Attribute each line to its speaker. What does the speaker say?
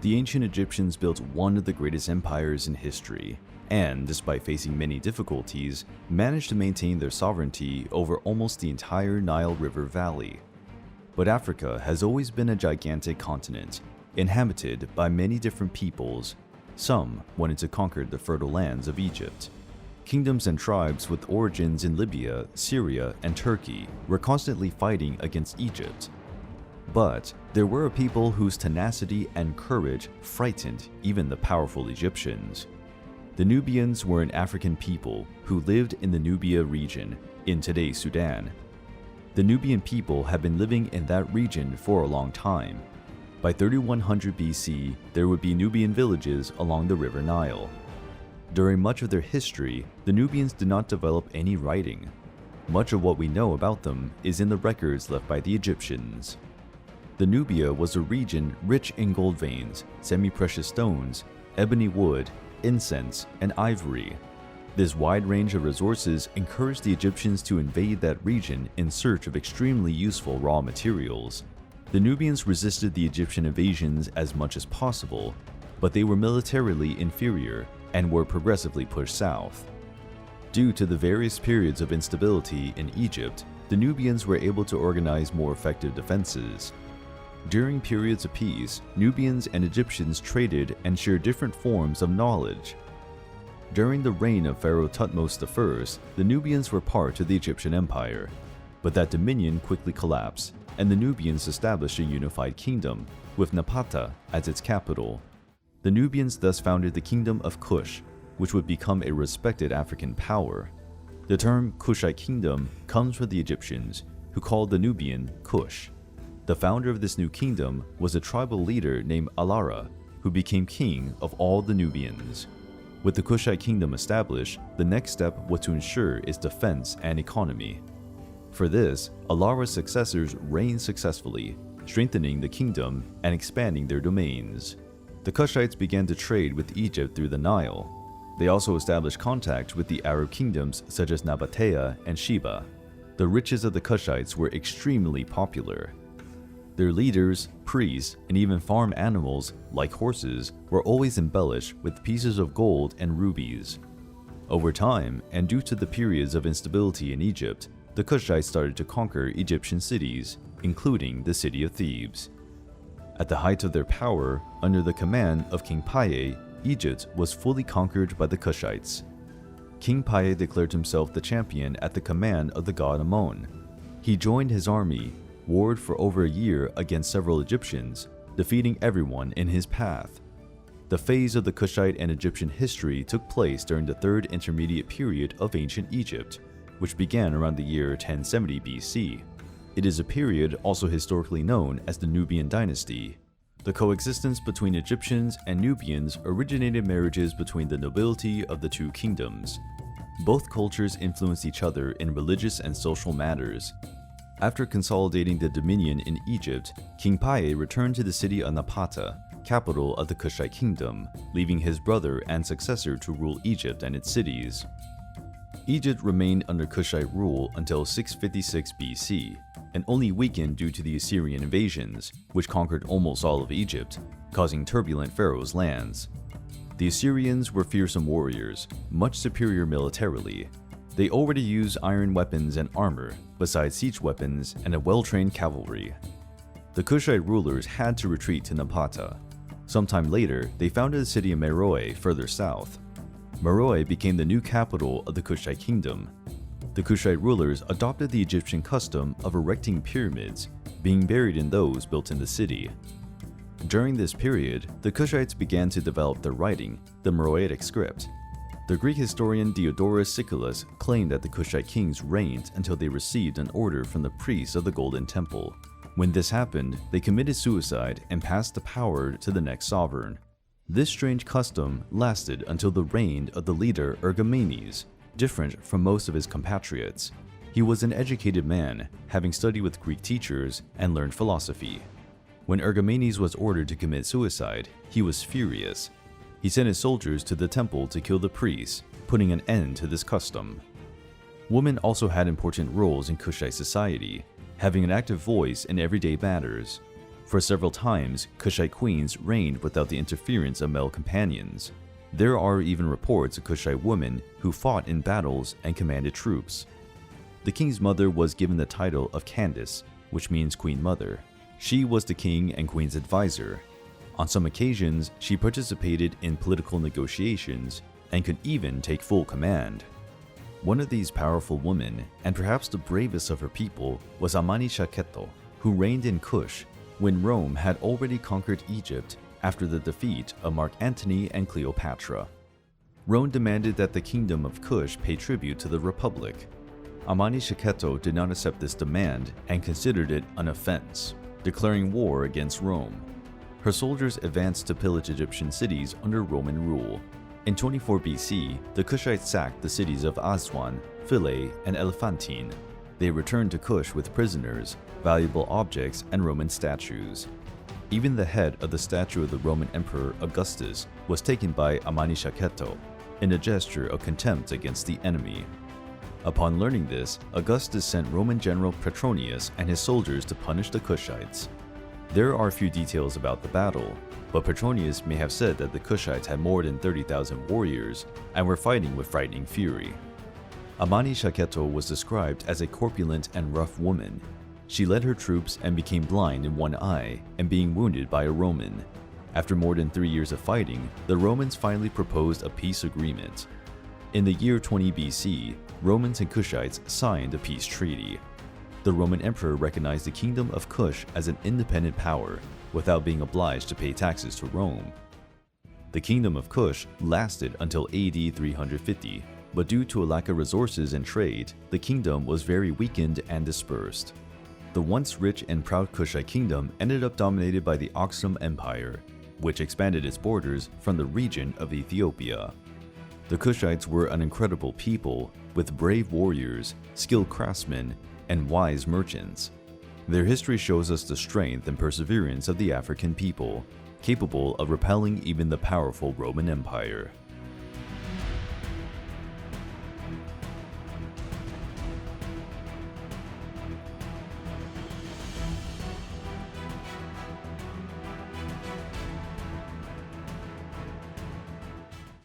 Speaker 1: The ancient Egyptians built one of the greatest empires in history, and despite facing many difficulties, managed to maintain their sovereignty over almost the entire Nile River Valley. But Africa has always been a gigantic continent, inhabited by many different peoples. Some wanted to conquer the fertile lands of Egypt. Kingdoms and tribes with origins in Libya, Syria, and Turkey were constantly fighting against Egypt. But there were a people whose tenacity and courage frightened even the powerful Egyptians. The Nubians were an African people who lived in the Nubia region in today's Sudan. The Nubian people had been living in that region for a long time. By 3100 BC, there would be Nubian villages along the River Nile. During much of their history, the Nubians did not develop any writing. Much of what we know about them is in the records left by the Egyptians. The Nubia was a region rich in gold veins, semi-precious stones, ebony wood, incense, and ivory. This wide range of resources encouraged the Egyptians to invade that region in search of extremely useful raw materials. The Nubians resisted the Egyptian invasions as much as possible, but they were militarily inferior and were progressively pushed south. Due to the various periods of instability in Egypt, the Nubians were able to organize more effective defenses. During periods of peace, Nubians and Egyptians traded and shared different forms of knowledge. During the reign of Pharaoh Thutmose I, the Nubians were part of the Egyptian Empire, but that dominion quickly collapsed, and the Nubians established a unified kingdom, with Napata as its capital. The Nubians thus founded the Kingdom of Kush, which would become a respected African power. The term Kushite Kingdom comes from the Egyptians, who called the Nubian Kush. The founder of this new kingdom was a tribal leader named Alara, who became king of all the Nubians. With the Kushite kingdom established, the next step was to ensure its defense and economy. For this, Alara's successors reigned successfully, strengthening the kingdom and expanding their domains. The Kushites began to trade with Egypt through the Nile. They also established contact with the Arab kingdoms such as Nabatea and Sheba. The riches of the Kushites were extremely popular. Their leaders, priests, and even farm animals, like horses, were always embellished with pieces of gold and rubies. Over time, and due to the periods of instability in Egypt, the Kushites started to conquer Egyptian cities, including the city of Thebes. At the height of their power, under the command of King Paye, Egypt was fully conquered by the Kushites. King Paye declared himself the champion at the command of the god Amon. He joined his army, warred for over a year against several Egyptians, defeating everyone in his path. The phase of the Kushite and Egyptian history took place during the Third Intermediate Period of ancient Egypt, which began around the year 1070 BC. It is a period also historically known as the Nubian dynasty. The coexistence between Egyptians and Nubians originated marriages between the nobility of the two kingdoms. Both cultures influenced each other in religious and social matters. After consolidating the dominion in Egypt, King Paye returned to the city of Napata, capital of the Kushite kingdom, leaving his brother and successor to rule Egypt and its cities. Egypt remained under Kushite rule until 656 BC, and only weakened due to the Assyrian invasions, which conquered almost all of Egypt, causing turbulent pharaohs' lands. The Assyrians were fearsome warriors, much superior militarily. They already used iron weapons and armor, besides siege weapons and a well-trained cavalry. The Kushite rulers had to retreat to Napata. Sometime later, they founded the city of Meroe further south. Meroe became the new capital of the Kushite kingdom. The Kushite rulers adopted the Egyptian custom of erecting pyramids, being buried in those built in the city. During this period, the Kushites began to develop their writing, the Meroitic script. The Greek historian Diodorus Siculus claimed that the Kushite kings reigned until they received an order from the priests of the Golden Temple. When this happened, they committed suicide and passed the power to the next sovereign. This strange custom lasted until the reign of the leader Ergomenes, different from most of his compatriots. He was an educated man, having studied with Greek teachers and learned philosophy. When Ergomenes was ordered to commit suicide, he was furious. He sent his soldiers to the temple to kill the priests, putting an end to this custom. Women also had important roles in Kushite society, having an active voice in everyday matters. For several times, Kushite queens reigned without the interference of male companions. There are even reports of Kushite women who fought in battles and commanded troops. The king's mother was given the title of Candace, which means Queen Mother. She was the king and queen's advisor. On some occasions, she participated in political negotiations and could even take full command. One of these powerful women, and perhaps the bravest of her people, was Amani-Shaketo, who reigned in Kush when Rome had already conquered Egypt after the defeat of Mark Antony and Cleopatra. Rome demanded that the kingdom of Kush pay tribute to the Republic. Amani-Shaketo did not accept this demand and considered it an offense, declaring war against Rome. Her soldiers advanced to pillage Egyptian cities under Roman rule. In 24 BC, the Kushites sacked the cities of Aswan, Philae, and Elephantine. They returned to Kush with prisoners, valuable objects, and Roman statues. Even the head of the statue of the Roman Emperor Augustus was taken by Amani-Shaketo in a gesture of contempt against the enemy. Upon learning this, Augustus sent Roman general Petronius and his soldiers to punish the Kushites. There are few details about the battle, but Petronius may have said that the Kushites had more than 30,000 warriors and were fighting with frightening fury. Amani-Shaketo was described as a corpulent and rough woman. She led her troops and became blind in one eye and being wounded by a Roman. After more than 3 years of fighting, the Romans finally proposed a peace agreement. In the year 20 BC, Romans and Kushites signed a peace treaty. The Roman emperor recognized the kingdom of Kush as an independent power without being obliged to pay taxes to Rome. The kingdom of Kush lasted until AD 350, but due to a lack of resources and trade, the kingdom was very weakened and dispersed. The once rich and proud Kushite kingdom ended up dominated by the Aksum Empire, which expanded its borders from the region of Ethiopia. The Kushites were an incredible people with brave warriors, skilled craftsmen, and wise merchants. Their history shows us the strength and perseverance of the African people, capable of repelling even the powerful Roman Empire.